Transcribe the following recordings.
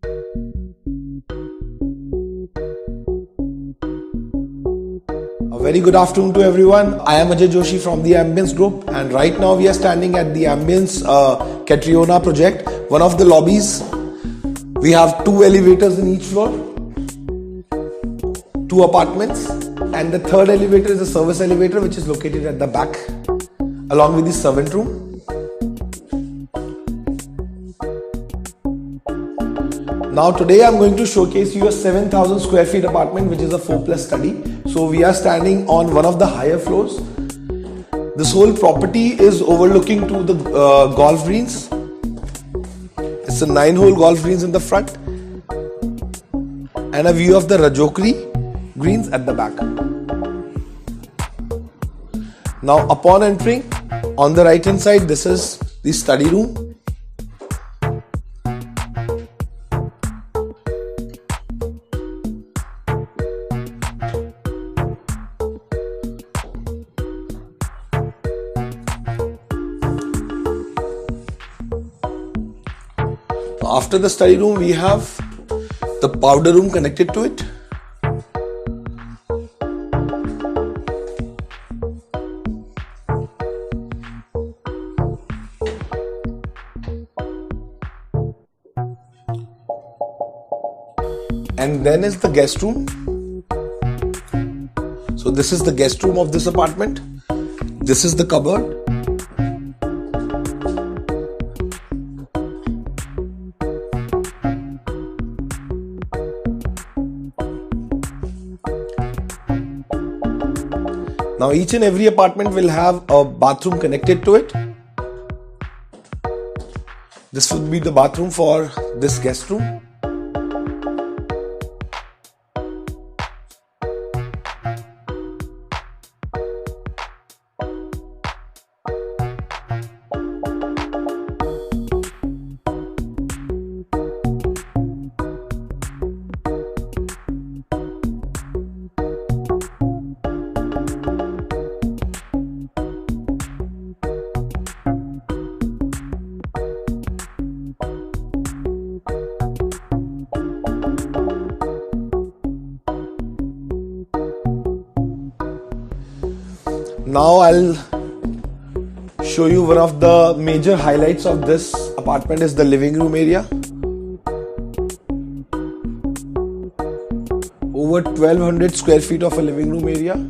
A very good afternoon to everyone. I am Ajay Joshi from the Ambience Group, and right now we are standing at the Ambience Catriona project, one of the lobbies. We have 2 elevators in each floor, 2 apartments, and the 3rd elevator is a service elevator which is located at the back along with the servant room. Now today I'm going to showcase you a 7,000 square feet apartment which is a 4+ study. So we are standing on one of the higher floors. This whole property is overlooking to the golf greens. It's a 9-hole golf greens in the front and a view of the Rajokri greens at the back. Now upon entering, on the right hand side, this is the study room. After the study room, we have the powder room connected to it. And then is the guest room. So this is the guest room of this apartment. This is the cupboard. Now each and every apartment will have a bathroom connected to it. This would be the bathroom for this guest room. Now I'll show you one of the major highlights of this apartment is the living room area. Over 1200 square feet of a living room area.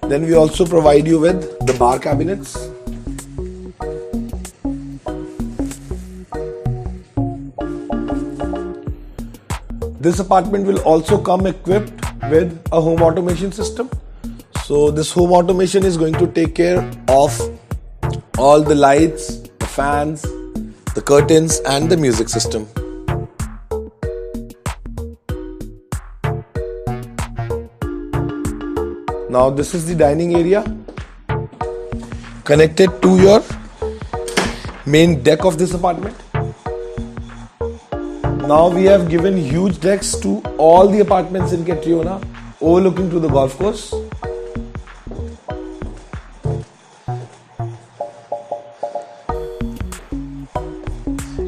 Then we also provide you with the bar cabinets. This apartment will also come equipped with a home automation system. So this home automation is going to take care of all the lights, the fans, the curtains and the music system. Now this is the dining area connected to your main deck of this apartment. Now we have given huge decks to all the apartments in Catriona overlooking to the golf course.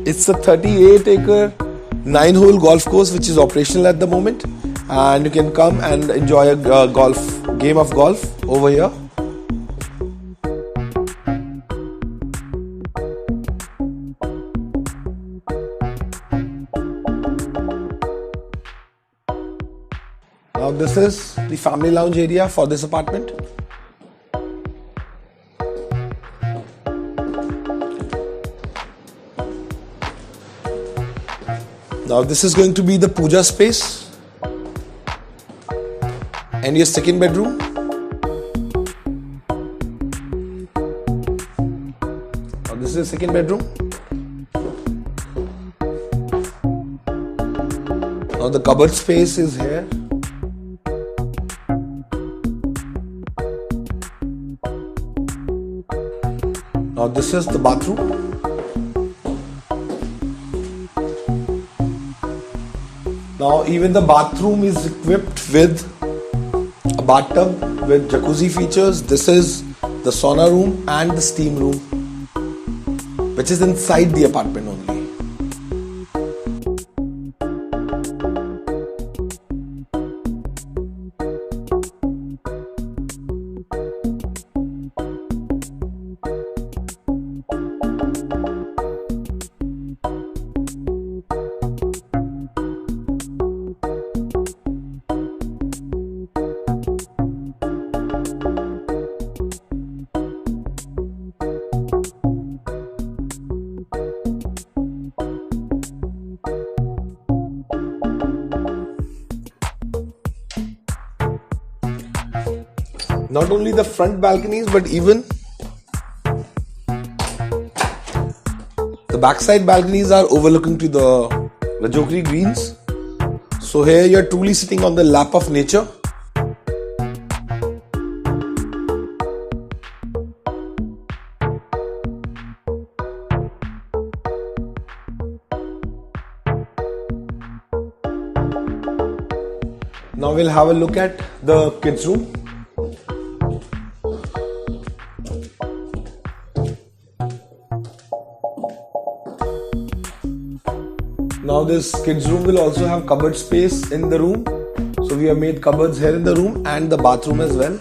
It's a 38-acre 9-hole golf course which is operational at the moment, and you can come and enjoy a game of golf over here. Now this is the family lounge area for this apartment. Now this is going to be the puja space and your second bedroom. Now this is the second bedroom. Now the cupboard space is here. Now this is the bathroom. Now even the bathroom is equipped with a bathtub with jacuzzi features. This is the sauna room and the steam room, which is inside the apartment only. Not only the front balconies, but even the backside balconies are overlooking to the Rajokri Greens. So here you're truly sitting on the lap of nature. Now we'll have a look at the kids' room. Now this kids room will also have cupboard space in the room. So we have made cupboards here in the room and the bathroom as well.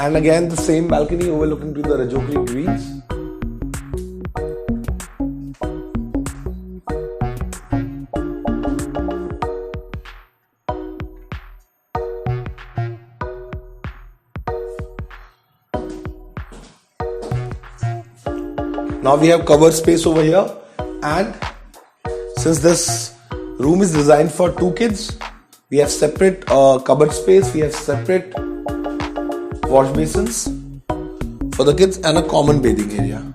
And again the same balcony overlooking to the Rajokri Greens. Now we have covered space over here, and since this room is designed for 2 kids, we have separate cupboard space, we have separate wash basins for the kids and a common bathing area.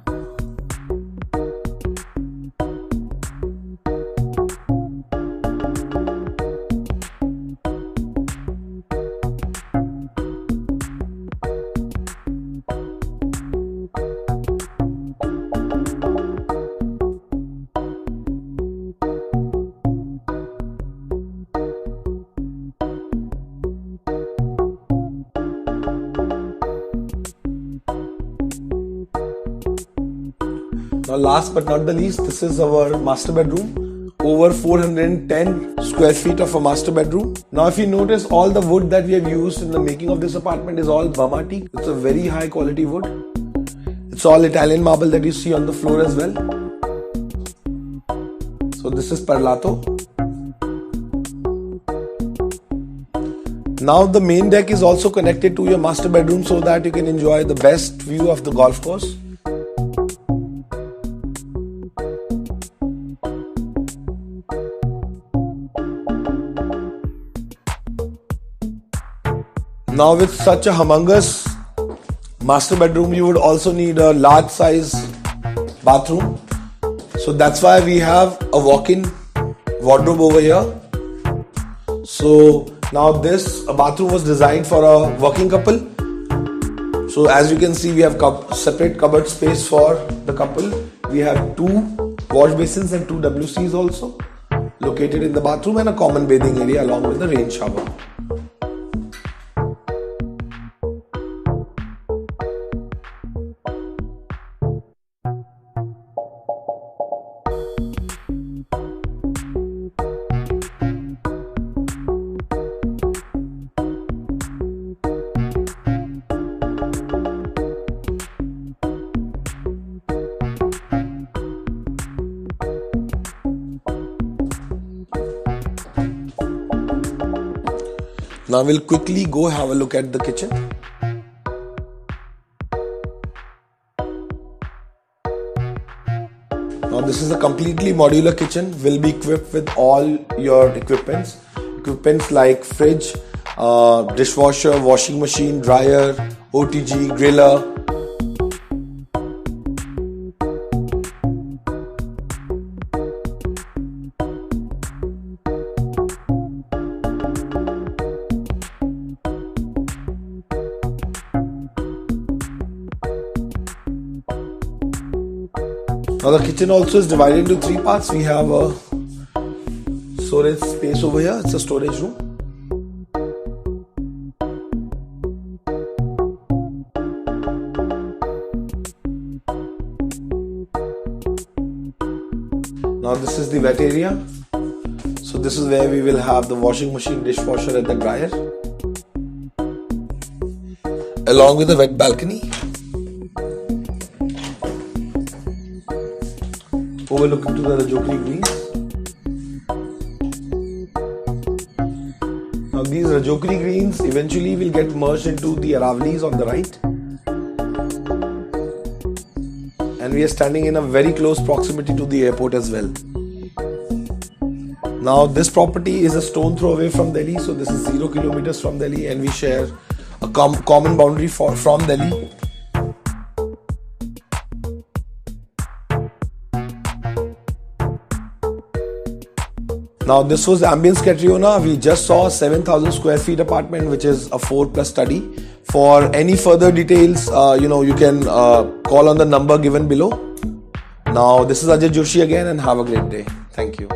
Now last but not the least, this is our master bedroom. Over 410 square feet of a master bedroom. Now if you notice, all the wood that we have used in the making of this apartment is all Burma teak. It's a very high quality wood. It's all Italian marble that you see on the floor as well. So this is Parlato. Now the main deck is also connected to your master bedroom so that you can enjoy the best view of the golf course. Now with such a humongous master bedroom, you would also need a large size bathroom. So that's why we have a walk-in wardrobe over here. So now this bathroom was designed for a working couple. So as you can see, we have separate cupboard space for the couple. We have 2 wash basins and 2 WCs also located in the bathroom, and a common bathing area along with the rain shower. Now we'll quickly go have a look at the kitchen. Now this is a completely modular kitchen. Will be equipped with all your equipments like fridge, dishwasher, washing machine, dryer, OTG, griller. Now the kitchen also is divided into three parts. We have a storage space over here. It's a storage room. Now this is the wet area. So this is where we will have the washing machine, dishwasher and the dryer, along with the wet balcony overlooking to the Rajokri Greens. Now these Rajokri Greens eventually will get merged into the Aravali's on the right. And we are standing in a very close proximity to the airport as well. Now this property is a stone throw away from Delhi, so this is 0 kilometers from Delhi, and we share a common boundary from Delhi. Now this was Ambience Catriona. We just saw 7,000 square feet apartment, which is a 4+ study. For any further details, you can call on the number given below. Now this is Ajay Joshi again, and have a great day. Thank you.